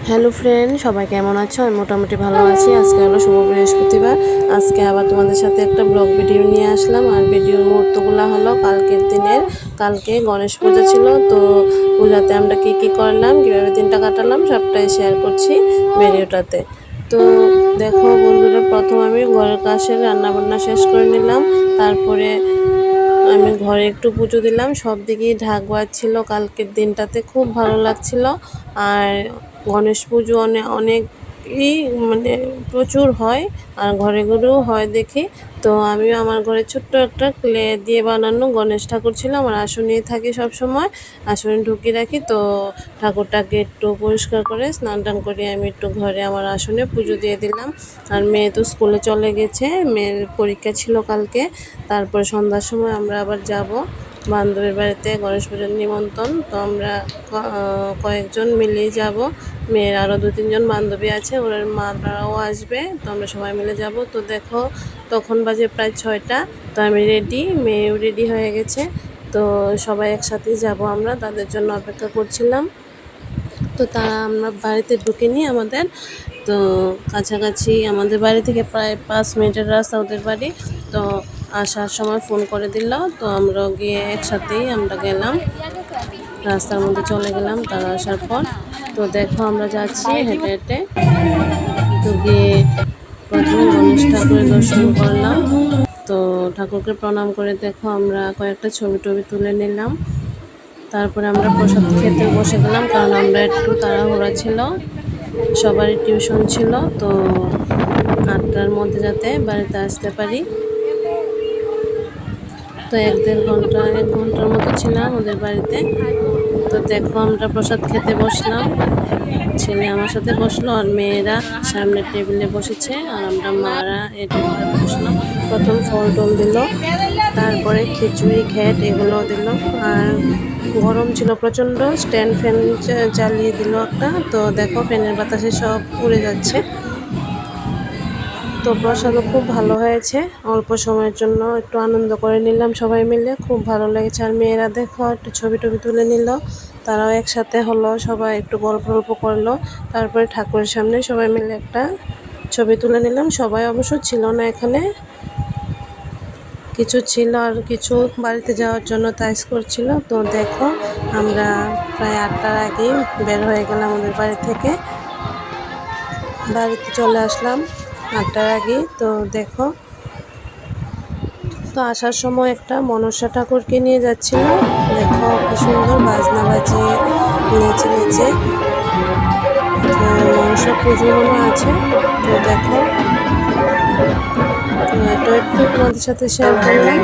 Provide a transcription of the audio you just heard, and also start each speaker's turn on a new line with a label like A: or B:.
A: Hello friend, সবাই কেমন আছো? আমি মোটামুটি ভালো আছি। আজকে হলো শুভ বৃহস্পতিবার। আজকে আবার তোমাদের সাথে একটা ব্লগ ভিডিও নিয়ে আসলাম। আর ভিডিওর মুহূর্তগুলো হলো কালকের দিনের। কালকে গণেশ পূজা ছিল, তো পূজাতে আমরা কী করলাম, কীভাবে দিনটা কাটালাম সবটাই শেয়ার করছি ভিডিওটাতে। তো দেখো বন্ধুরা, প্রথম আমি ঘরের কাছে রান্নাবান্না শেষ করে নিলাম। তারপরে আমি ঘরে একটু পুজো দিলাম। সব দিকেই ঢাক বাজছিল। কালকের দিনটাতে খুব ভালো লাগছিল। আর গণেশ পুজো অনেকই মানে প্রচুর হয়, আর ঘরে ঘরেও হয় দেখি। তো আমিও আমার ঘরে ছোট্ট একটা ক্লে দিয়ে বানানো গণেশ ঠাকুর ছিল। আমার আসনেই থাকি সব সময়, আসনে ঢুকিয়ে রাখি। তো ঠাকুরটাকে একটু পরিষ্কার করে স্নান টান করে আমি একটু ঘরে আমার আসনে পুজো দিয়ে দিলাম। আর মেয়ে তো স্কুলে চলে গেছে, মেয়ের পরীক্ষা ছিল কালকে। তারপর সন্ধ্যার সময় আমরা আবার যাব বান্ধবীর বাড়িতে, গণেশ পুজোর নিমন্ত্রণ। তো আমরা কয়েকজন মিলেই যাব। মেয়ের আরও 2-3 জন বান্ধবী আছে, ওর মারাও আসবে। তো আমরা সবাই মিলে যাব। তো দেখো তখন বাজে প্রায় 6টা। তো আমি রেডি, মেয়েও রেডি হয়ে গেছে। তো সবাই একসাথেই যাব, আমরা তাদের জন্য অপেক্ষা করছিলাম। তো তারা আমরা বাড়িতে ঢুকে নিই আমাদের। তো কাছাকাছি আমাদের বাড়ি থেকে প্রায় 5 মিনিটের রাস্তা ওদের বাড়ি। তো আসার সময় ফোন করে দিল, তো আমরা গিয়ে একসাথেই আমরা গেলাম, রাস্তার মধ্যে চলে গেলাম তারা আসার পর। তো দেখো আমরা যাচ্ছি হেঁটে হেঁটে। তো গিয়ে প্রথমে গণেশ ঠাকুরের দর্শন করলাম। তো ঠাকুরকে প্রণাম করে দেখো আমরা কয়েকটা ছবি টবি তুলে নিলাম। তারপরে আমরা প্রসাদ খেতে বসে গেলাম, কারণ আমরা একটু তাড়াহুড়া ছিল, সবারই টিউশন ছিল। তো 8টার মধ্যে যাতে বাড়িতে আসতে পারি। তো 1-1.5 ঘন্টার মতো ছিলাম ওদের বাড়িতে। তো দেখো আমরা প্রসাদ খেতে বসলাম, ছেলে আমার সাথে বসলো আর মেয়েরা সামনের টেবিলে বসেছে, আর আমরা মারা এই টেবিলে বসলাম। প্রথম ফল টল দিল, তারপরে খিচুড়ি ঘ্যাট এগুলো দিল। আর গরম ছিল প্রচণ্ড, স্ট্যান্ড ফ্যান চালিয়ে দিল একটা। তো দেখো ফ্যানের বাতাসে সব উড়ে যাচ্ছে। তো প্রসাদও খুব ভালো হয়েছে। অল্প সময়ের জন্য একটু আনন্দ করে নিলাম সবাই মিলে, খুব ভালো লেগেছে। আর মেয়েরা দেখো একটু ছবি টবি তুলে নিল, তারাও একসাথে হলো, সবাই একটু গল্প করলো। তারপরে ঠাকুরের সামনে সবাই মিলে একটা ছবি তুলে নিলাম। সবাই অবশ্য ছিল না এখানে, কিছু ছিল আর কিছু বাড়িতে যাওয়ার জন্য তাইজ করছিল। তো দেখো আমরা প্রায় 8টার আগেই বের হয়ে গেলাম আমাদের বাড়ি থেকে, বাড়িতে চলে আসলাম 8টার আগে। তো দেখো, তো আসার সময় একটা মনসা ঠাকুরকে নিয়ে যাচ্ছিল। দেখো কি সুন্দর বাজনা বাজিয়ে নেচে নেচে মনসা পুজো আছে। তো দেখো, তো এটা একটু তোমাদের সাথে শেয়ার করলাম।